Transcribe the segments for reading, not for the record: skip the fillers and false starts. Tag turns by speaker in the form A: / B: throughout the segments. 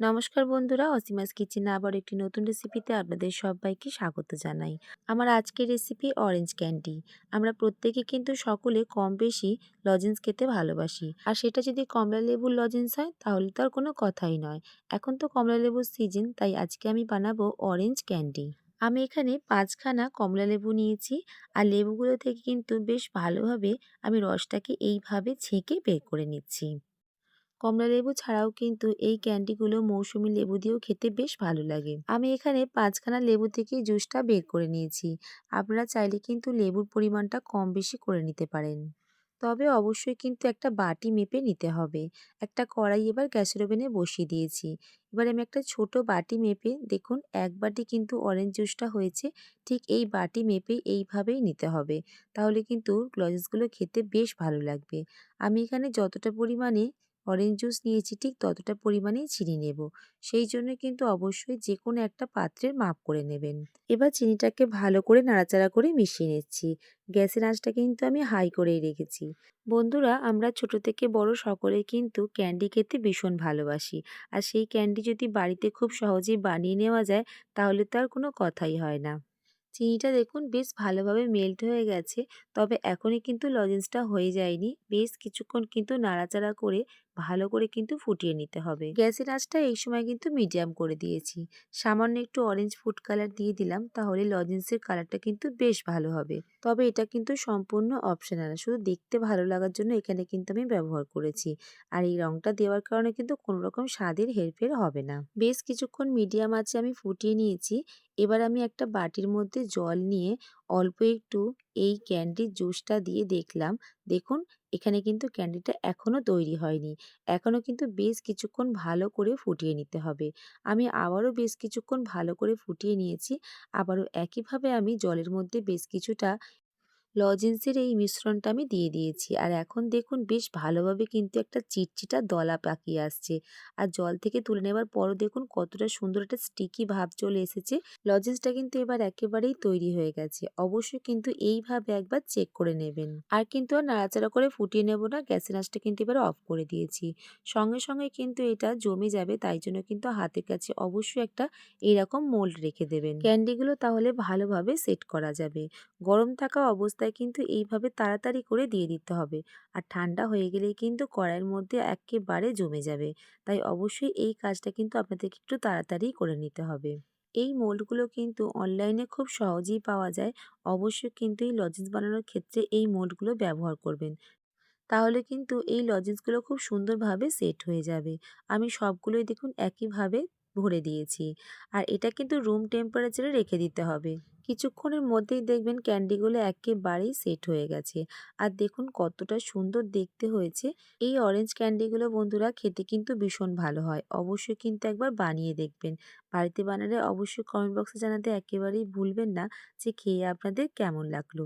A: নমস্কার বন্ধুরা, অসীমাস কিচেনে আবার একটি নতুন রেসিপিতে আপনাদের সবাইকে স্বাগত জানাই। আমার আজকের রেসিপি অরেঞ্জ ক্যান্ডি। আমরা প্রত্যেকে কিন্তু সকলে কম বেশি লজেন্স খেতে ভালোবাসি, আর সেটা যদি কমলা লেবুর লজেন্স হয় তাহলে তো আর কোনো কথাই নয়। এখন তো কমলা লেবুর সিজন, তাই আজকে আমি বানাবো অরেঞ্জ ক্যান্ডি। আমি এখানে 5খানা কমলা লেবু নিয়েছি, আর লেবুগুলো থেকে কিন্তু বেশ ভালোভাবে আমি রসটাকে এইভাবে ছেঁকে বের করে নিচ্ছি। কমলালেবু ছাড়াও কিন্তু এই ক্যান্ডিগুলো মৌসুমী লেবু দিয়েও খেতে বেশ ভালো লাগে। আমি এখানে 5খানা লেবু থেকে জুসটা বের করে নিয়েছি। আপনারা চাইলে কিন্তু লেবুর পরিমাণটা কম বেশি করে নিতে পারেন। তবে অবশ্যই কিন্তু একটা বাটি মেপে নিতে হবে। একটা কড়াই এবার গ্যাসের ওভেনে বসিয়ে দিয়েছি। এবার আমি একটা ছোট বাটি মেপে, দেখুন 1 বাটি কিন্তু অরেঞ্জ জুসটা হয়েছে। ঠিক এই বাটি মেপে এইভাবেই নিতে হবে। তাহলে কিন্তু লজেন্সগুলো খেতে বেশ ভালো লাগবে। আমি এখানে যতটা পরিমাণে অরেঞ্জ জুস নিয়েছি ঠিক ততটা পরিমাণেই চিনি নেব। সেই জন্য কিন্তু অবশ্যই যেকোনো একটা পাত্রের মাপ করে নেবেন। এবার চিনিটাকে ভালো করে নাড়াচাড়া করে মিশিয়ে নিচ্ছি। গ্যাসের আঁচটা কিন্তু আমি হাই করেই রেখেছি। বন্ধুরা, আমরা ছোট থেকে বড় সকলেই কিন্তু ক্যান্ডি খেতে ভীষণ ভালোবাসি। আর সেই ক্যান্ডি যদি বাড়িতে খুব সহজেই বানিয়ে নেওয়া যায় তাহলে তো আর কোনো কথাই হয় না। চিনিটা দেখুন বেশ ভালোভাবে মেল্ট হয়ে গেছে, তবে এখনই কিন্তু লজেন্সটা হয়ে যায়নি। বেশ কিছুক্ষণ কিন্তু নাড়াচাড়া করে ভালো করে কিন্তু ফুটিয়ে নিতে হবে। গ্যাসের আঁচটা এই সময় কিন্তু মিডিয়াম করে দিয়েছি। সামান্য একটু অরেঞ্জ ফুড কালার দিয়ে দিলাম, তাহলে লজেন্সের কালারটা কিন্তু বেশ ভালো হবে। তবে এটা কিন্তু সম্পূর্ণ অপশনাল, শুধু দেখতে ভালো লাগার জন্য এখানে কিন্তু আমি ব্যবহার করেছি। আর এই রংটা দেওয়ার কারণে কিন্তু কোনো রকম স্বাদের হেরফের হবে না। বেশ কিছুক্ষণ মিডিয়াম আঁচে আমি ফুটিয়ে নিয়েছি। এবার আমি একটা বাটির মধ্যে জল নিয়ে অল্প একটু এই ক্যান্ডির জুসটা দিয়ে দেখলাম। দেখুন, এখানে কিন্তু ক্যান্ডিটা এখনও তৈরি হয়নি। এখনও কিন্তু বেশ কিছুক্ষণ ভালো করে ফুটিয়ে নিতে হবে। আমি আবারও বেশ কিছুক্ষণ ভালো করে ফুটিয়ে নিয়েছি। আবারও একইভাবে আমি জলের মধ্যে বেশ কিছুটা লজেন্সের এই মিশ্রণটা আমি দিয়ে দিয়েছি। আর এখন দেখুন বেশ ভালোভাবে কিন্তু একটা চিটচিটা দলা পাকিয়ে আসছে। আর জল থেকে তুলে নেবার পরও দেখুন কতটা সুন্দর একটা স্টিকি ভাব চলে এসেছে। লজেন্সটা কিন্তু এবার একেবারেই তৈরি হয়ে গেছে। অবশ্যই কিন্তু এইভাবে একবার চেক করে নেবেন। আর কিন্তু আর নাড়াচাড়া করে ফুটিয়ে নেব না। গ্যাসের আঁচটা কিন্তু এবার অফ করে দিয়েছি। সঙ্গে সঙ্গে কিন্তু এটা জমে যাবে, তাই জন্য কিন্তু হাতের কাছে অবশ্যই একটা এইরকম মোল্ড রেখে দেবেন। ক্যান্ডিগুলো তাহলে ভালোভাবে সেট করা যাবে। গরম থাকা অবস্থায় কিন্তু এইভাবে তাড়াতাড়ি করে দিয়ে দিতে হবে। আর ঠান্ডা হয়ে গেলেই কিন্তু কড়াইয়ের মধ্যে একেবারে জমে যাবে। তাই অবশ্যই এই কাজটা কিন্তু আপনাদেরকে একটু তাড়াতাড়ি করে নিতে হবে। এই মোল্ডগুলো কিন্তু অনলাইনে খুব সহজেই পাওয়া যায়। অবশ্যই কিন্তু এই লজেন্স বানানোর ক্ষেত্রে এই মোল্ডগুলো ব্যবহার করবেন। তাহলে কিন্তু এই লজেন্সগুলো খুব সুন্দরভাবে সেট হয়ে যাবে। আমি সবগুলোই দেখুন একইভাবে ভরে দিয়েছি। আর এটা কিন্তু রুম টেম্পারেচারে রেখে দিতে হবে। কিছুক্ষণের মধ্যেই দেখবেন ক্যান্ডিগুলো একেবারেই সেট হয়ে গেছে। আর দেখুন কতটা সুন্দর দেখতে হয়েছে। এই অরেঞ্জ ক্যান্ডিগুলো বন্ধুরা খেতে কিন্তু ভীষণ ভালো হয়। অবশ্যই কিন্তু একবার বানিয়ে দেখবেন। বাড়িতে বানালে অবশ্যই কমেন্ট বক্সে জানাতে একেবারেই ভুলবেন না যে খেয়ে আপনাদের কেমন লাগলো।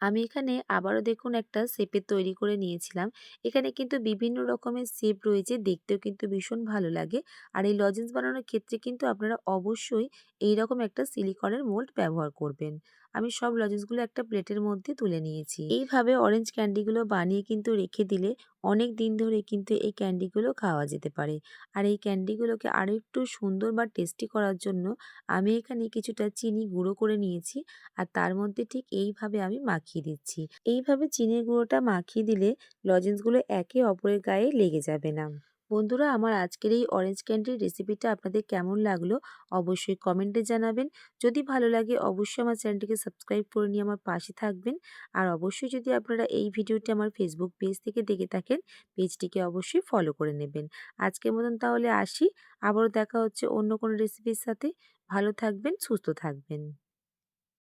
A: আমি এখানে আবারও দেখুন একটা শেপের তৈরি করে নিয়েছিলাম। এখানে কিন্তু বিভিন্ন রকমের শেপ রয়েছে, দেখতেও কিন্তু ভীষণ ভালো লাগে। আর এই লজেন্স বানানোর ক্ষেত্রে কিন্তু আপনারা অবশ্যই এইরকম একটা সিলিকনের মোল্ড ব্যবহার করবেন। আমি সব লজেন্সগুলো একটা প্লেটের মধ্যে তুলে নিয়েছি। এইভাবে অরেঞ্জ ক্যান্ডিগুলো বানিয়ে কিন্তু রেখে দিলে অনেক দিন ধরে কিন্তু এই ক্যান্ডিগুলো খাওয়া যেতে পারে। আর এই ক্যান্ডিগুলোকে আরও একটু সুন্দর বা টেস্টি করার জন্য আমি এখানে কিছুটা চিনি গুঁড়ো করে নিয়েছি। আর তার মধ্যে ঠিক এইভাবে আমি মাখিয়ে দিচ্ছি। এইভাবে চিনির গুঁড়োটা মাখিয়ে দিলে লজেন্সগুলো একে অপরের গায়ে লেগে যাবে না। বন্ধুরা, আমার আজকের এই অরেঞ্জ ক্যান্ডির রেসিপিটা আপনাদের কেমন লাগলো অবশ্যই কমেন্টে জানাবেন। যদি ভালো লাগে অবশ্যই আমার চ্যানেলটিকে সাবস্ক্রাইব করে নিয়ে আমার পাশে থাকবেন। আর অবশ্যই যদি আপনারা এই ভিডিওটি আমার ফেসবুক পেজ থেকে দেখে থাকেন, পেজটিকে অবশ্যই ফলো করে নেবেন। আজকের মতন তাহলে আসি। আবারও দেখা হচ্ছে অন্য কোনো রেসিপির সাথে। ভালো থাকবেন, সুস্থ থাকবেন।